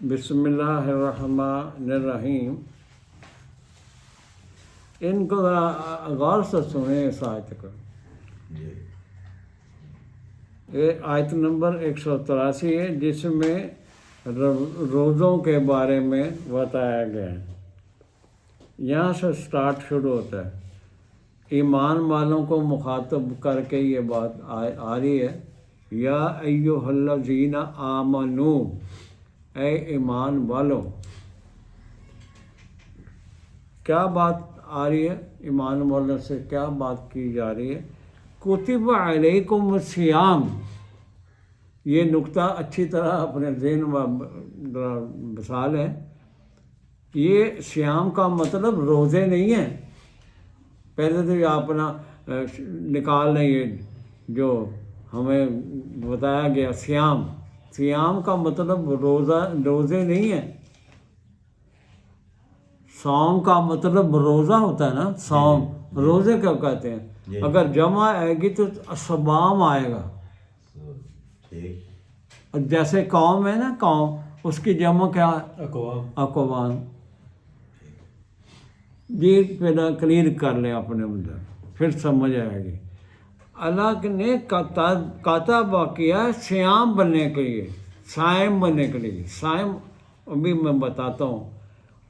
بسم اللہ الرحمن الرحیم. ان کو ذرا غور سے سنیں اس آیت کو. یہ آیت نمبر 183 ہے جس میں روزوں کے بارے میں بتایا گیا ہے. یہاں سے سٹارٹ شروع ہوتا ہے. ایمان والوں کو مخاطب کر کے یہ بات آ رہی ہے. یا ایھا الذین آمنو، اے ایمان والو. کیا بات آ رہی ہے؟ ایمان والوں سے کیا بات کی جا رہی ہے؟ کتب علیکم الصیام. یہ نقطہ اچھی طرح اپنے ذہن میں مثال ہے. یہ صیام کا مطلب روزے نہیں ہیں. پہلے تو یہ اپنا نکال لیں. یہ جو ہمیں بتایا گیا صیام کا مطلب روزے نہیں ہیں. صوم کا مطلب روزہ ہوتا ہے نا. صوم روزے کیا کہتے ہیں. اگر جمع آئے گی تو صبام آئے گا. جیسے قوم ہے نا، قوم، اس کی جمع کیا ہے؟ اقوام. جی پہلا کلیئر کر لیں اپنے اندر، پھر سمجھ آئے گی. اللہ نے کاتبہ کیا ہے صیام بننے کے لیے، صائم بننے کے لیے. صائم ابھی میں بتاتا ہوں.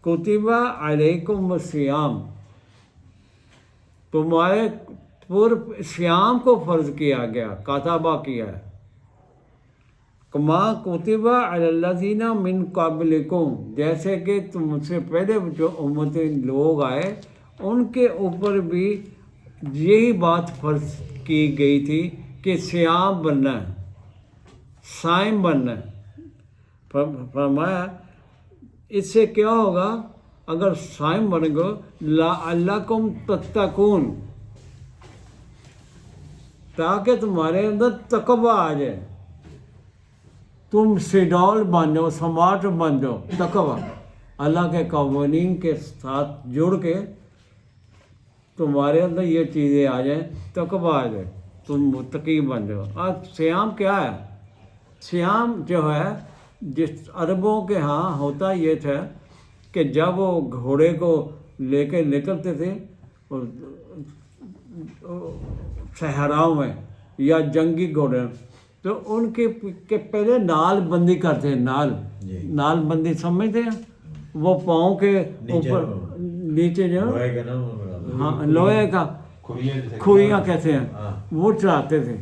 کتبہ علیکم الصیام، تمہارے پر صیام کو فرض کیا گیا، کاتبہ کیا ہے. کما کتبہ علی الذین من قبلکم، جیسے کہ تم سے پہلے جو امتیں لوگ آئے ان کے اوپر بھی یہی بات فرض کی گئی تھی کہ صیام بننا ہے، صائم بننا ہے. فرمایا اس سے کیا ہوگا اگر صائم بن گو؟ لعلکم تتقون، تاکہ تمہارے اندر تقوی آ جائے، تم سیڈول بن جاؤ، سمارٹ بن جاؤ. تقوی اللہ کے قوانین کے ساتھ جڑ کے تمہارے اندر یہ چیزیں آ جائیں، تقوی آ جائے، تم متقی بن جاؤ. آج صیام کیا ہے؟ صیام جو ہے جس عربوں کے ہاں ہوتا یہ تھا کہ جب وہ گھوڑے کو لے کے نکلتے تھے صحراؤں میں یا جنگی گھوڑے، تو ان کے پہلے نال بندی کرتے ہیں. نال بندی سمجھتے ہیں؟ وہ پاؤں کے اوپر نیچے جو ہاں لوہے کا کھوئیاں کہتے ہیں، وہ چڑھاتے تھے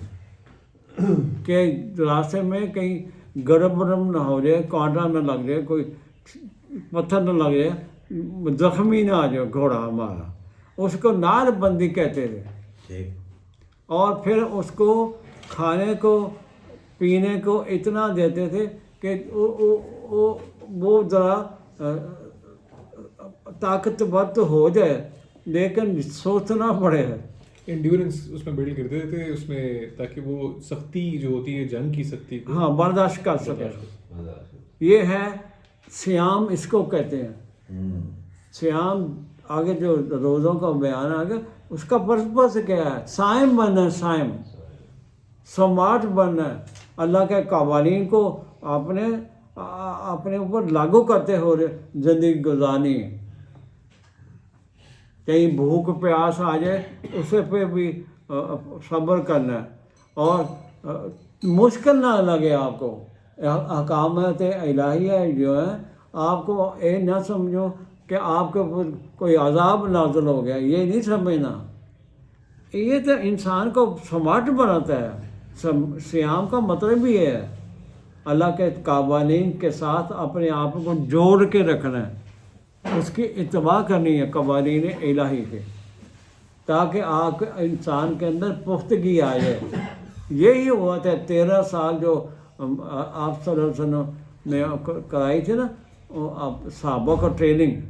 کہ راستے میں کہیں گرم ورم نہ ہو جائے، کانٹا نہ لگ جائے، کوئی پتھر نہ لگ جائے، زخمی نہ آ جائے گھوڑا ہمارا. اس کو نال بندی کہتے تھے. اور پھر اس کو کھانے کو پینے کو اتنا دیتے تھے کہ وہ ذرا طاقتور تو ہو جائے لیکن سوچنا پڑے. انڈیورنس اس میں بلڈ کرتے تھے اس میں، تاکہ وہ سختی جو ہوتی ہے جنگ کی سختی کو ہاں برداشت کر سکے. یہ ہے صیام، اس کو کہتے ہیں صیام. آگے جو روزوں کا بیان آگے اس کا پرپس کیا ہے؟ صائم بننا ہے. صائم سمارٹ بننا ہے، اللہ کے قوانین کو اپنے اوپر لاگو کرتے ہو زندگی گزارنی. کہیں بھوک پیاس آ جائے اسے پہ بھی صبر کرنا ہے، اور مشکل نہ لگے آپ کو. احکامات الہیہ جو ہیں آپ کو یہ نہ سمجھو کہ آپ کے اوپر کوئی عذاب نازل ہو گیا، یہ نہیں سمجھنا. یہ تو انسان کو سمارٹ بناتا ہے. صیام کا مطلب بھی ہے اللہ کے قوانین کے ساتھ اپنے آپ کو جوڑ کے رکھنا ہے، اس کی اتباع کرنی ہے قوانین الہی کے، تاکہ آپ انسان کے اندر پختگی آ جائے. یہی ہوا تھا 13 سال جو آپ صلی اللہ علیہ وسلم نے کرائی تھی نا صحابہ کو ٹریننگ.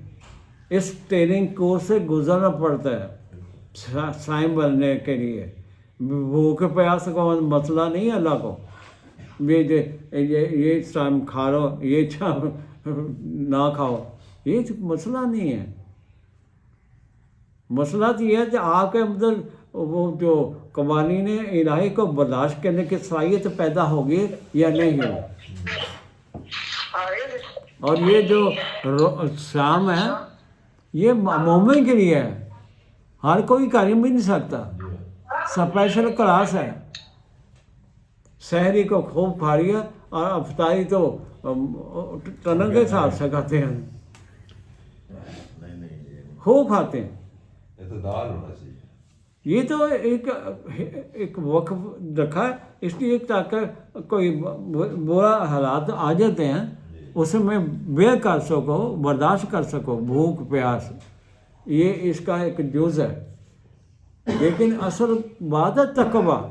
اس ٹریننگ کورس سے گزرنا پڑتا ہے صائم بننے کے لیے. بھوک پیاس کا مسئلہ نہیں ہے اللہ کو یہ صائم کھا لو، یہ نہ کھاؤ، یہ مسئلہ نہیں ہے. مسئلہ تو یہ ہے کہ آپ کے اندر وہ جو قوانین الہی کو برداشت کرنے کی صلاحیت پیدا ہوگی یا نہیں ہوگی. اور یہ جو شام ہے یہ مومن کے لیے ہے، ہر کوئی کر بھی نہیں سکتا، اسپیشل کلاس ہے۔ سحری کو خوب کھا رہی ہے اور افطاری تو ٹنن کے ساتھ سے کھاتے ہیں، خوب کھاتے ہیں۔ اعتدال ہونا چاہیے۔ یہ تو ایک وقف رکھا ہے اس لیے تاکہ کوئی برا حالات آ جاتے ہیں اس میں بیئر کر سکو، برداشت کر سکو، بھوک پیاس، یہ اس کا ایک جز ہے۔ لیکن اصل بات ہے تقویٰ۔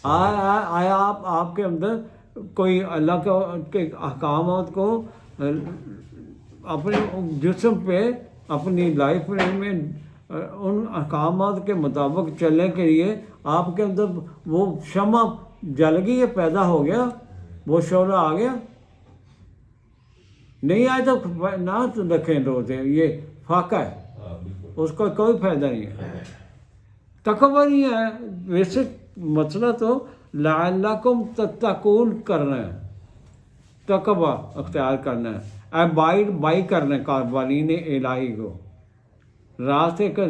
آیا آپ کے اندر کوئی اللہ کے احکامات کو اپنے جسم پہ، اپنی لائف میں ان احکامات کے مطابق چلنے کے لیے آپ کے اندر وہ شمع جل گئی ہے، پیدا ہو گیا، وہ شعلہ آ گیا؟ نہیں آئے تو نہ رکھیں روزے، یہ فاقہ ہے، اس کا کوئی فائدہ نہیں ہے۔ تقویٰ نہیں ہے، ویسے مسئلہ تو لعلکم تتقون کرنا ہے، تقویٰ اختیار کرنا ہے، ابائڈ بائی کرنا ہے قوانین الہی کو، راستے کے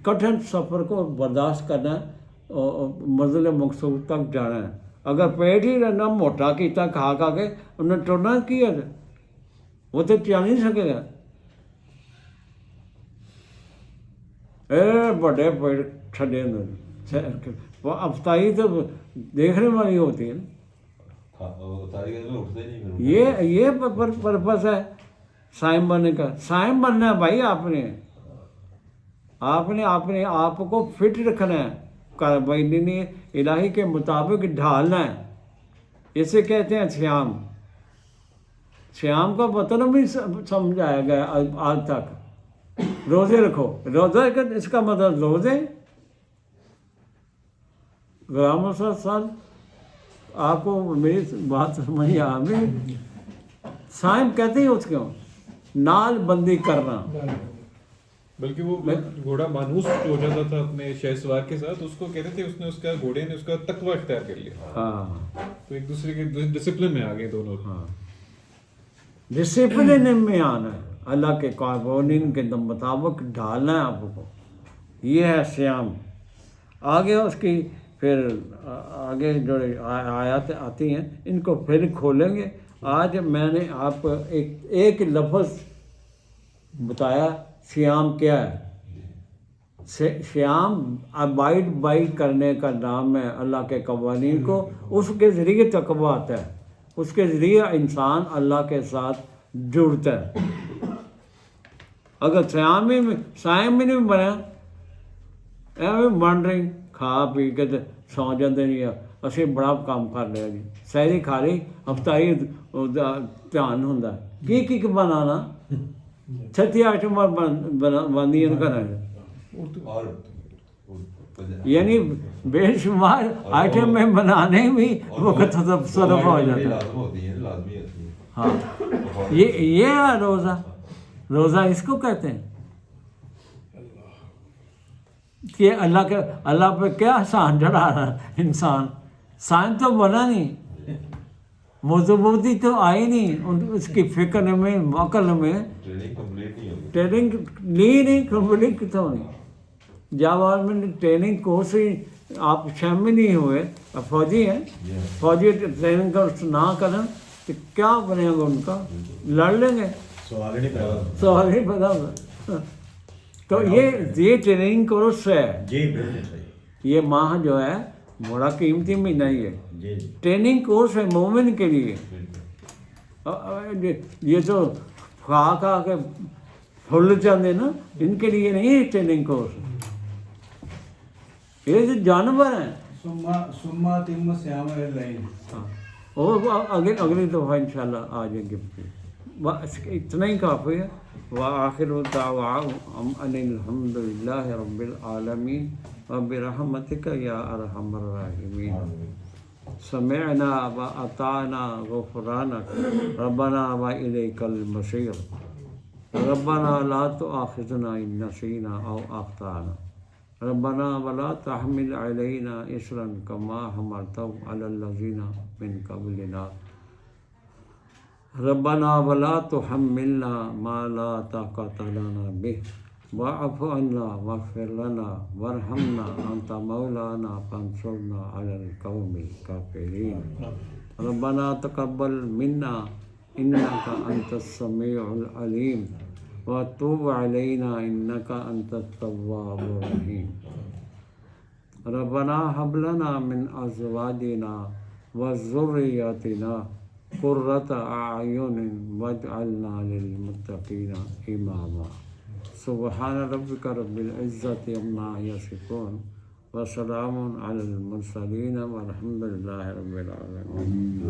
کٹھن سفر کو برداشت کرنا ہے اور منزل مقصود تک جانا ہے۔ اگر پیٹ ہی رہنا موٹا کیتا کھا کھا کے انہیں ٹرنا کیا ہے، وہ تو چل نہیں سکے گا۔ بڑے پیٹ چھڈے وہ افطاری تو دیکھنے والی ہوتی ہے نا، یہ پرپس ہے صائم بننے کا۔ صائم بننا ہے بھائی، آپ نے اپنے آپ کو فٹ رکھنا ہے، قوانین الہی کے مطابق ڈھالنا ہے، اسے کہتے ہیں سیام۔ سیام کا مطلب بھی سمجھایا گیا آج تک۔ روزے رکھو، روزہ اس کا مطلب روزے۔ غلام صاحب آپ کو میری بات سمجھ آ گئی؟ صائم کہتے ہیں اس کو نال بندی کرنا۔ بلکہ وہ گھوڑا مانوس جو ہو جاتا تھا اپنے شہ سوار کے ساتھ، اس کو کہتے تھے اس نے، اس کا گھوڑے نے اس کا تقویٰ اختیار کر لیا۔ ہاں، تو ایک دوسرے کے ڈسپلن میں آ گئے دونوں۔ ہاں، ڈسپلن میں آنا ہے، اللہ کے قوانین کے مطابق ڈھالنا ہے آپ کو، یہ ہے سیام۔ آگے اس کی پھر آگے جو آیات آتی ہیں ان کو پھر کھولیں گے۔ آج میں نے آپ کو ایک لفظ بتایا سیام کیا ہے۔ سیام ابائڈ بائی کرنے کا نام ہے اللہ کے قوانین کو، اس کے ذریعے تقویٰ آتا ہے، اس کے ذریعے انسان اللہ کے ساتھ جڑتا ہے۔ اگر سیام میں نہیں بنا ایویں بن رہی کھا پی کے سو جاتے نہیں، ਅਸੀਂ ਬੜਾ ਕੰਮ ਕਰ ਲਿਆ ਜੀ، ਸਹਿਰੀ ਖਾ ਲਈ، ਹਫਤਾਈ ਧਿਆਨ ਹੁੰਦਾ ਕੀ ਬਣਾਉਣਾ, 36 ਆਈਟਮਾਂ ਬਣਦੀਆਂ ਘਰਾਂ 'ਚ، یعنی بے شمار آئٹم میں بنانے بھی وقت صرف ہو جاتا ہے۔ ہاں، یہ ہے روزہ اس کو کہتے ہیں کہ اللہ پہ کیا احسان چڑھا رہا ہے انسان۔ سائن تو بنا نہیں، مضبوطی تو آئی نہیں اس کی فکر میں، عقل میں، ٹریننگ لی نہیں، کمپلیٹ کتوں نہیں۔ جب آپ میں ٹریننگ کورس ہی آپ شامل نہیں ہوئے، فوجی ہیں، فوجی ٹریننگ کورس نہ کریں تو کیا بنے گا ان کا؟ لڑ لیں گے، سوال نہیں پیدا ہوگا۔ تو یہ ٹریننگ کورس ہے، یہ ماہ جو ہے بڑا قیمتی مہینہ ہی ہے، ٹریننگ کورس ہے مومن کے لیے۔ یہ تو کھا کھا کے پھول جاتے نا، ان کے لیے نہیں ہے ٹریننگ کورس، یہ جو جانور ہیں۔ اور اگلی دفعہ انشاءاللہ آ جائیں گے، بس اتنا ہی کافی ہے۔ وآخر دعواہم ان الحمد للہ رب العالمین وبرحمتک یا ارحم الراحمین۔ سمعنا وأطعنا غفرانک ربنا وإلیک المصیر۔ ربنا لا تؤاخذنا ان نسینا او اخطأنا۔ ربنا ولا تحمل علینا اصرا کما حملته علی الذین من قبلنا۔ ربنا ولا تحملنا ما لا طاقة لنا به واعف عنا واغفر لنا وارحمنا أنت مولانا فانصرنا على القوم الكافرين ربنا تقبل منا إنك أنت السميع العليم وتوب علينا إنك أنت التواب الرحيم ربنا هب لنا من أزواجنا وذرياتنا قرة أعين واجعلنا للمتقين إماما سبحان ربك رب العزة عما يصفون وسلام على المرسلين والحمد لله رب العالمين.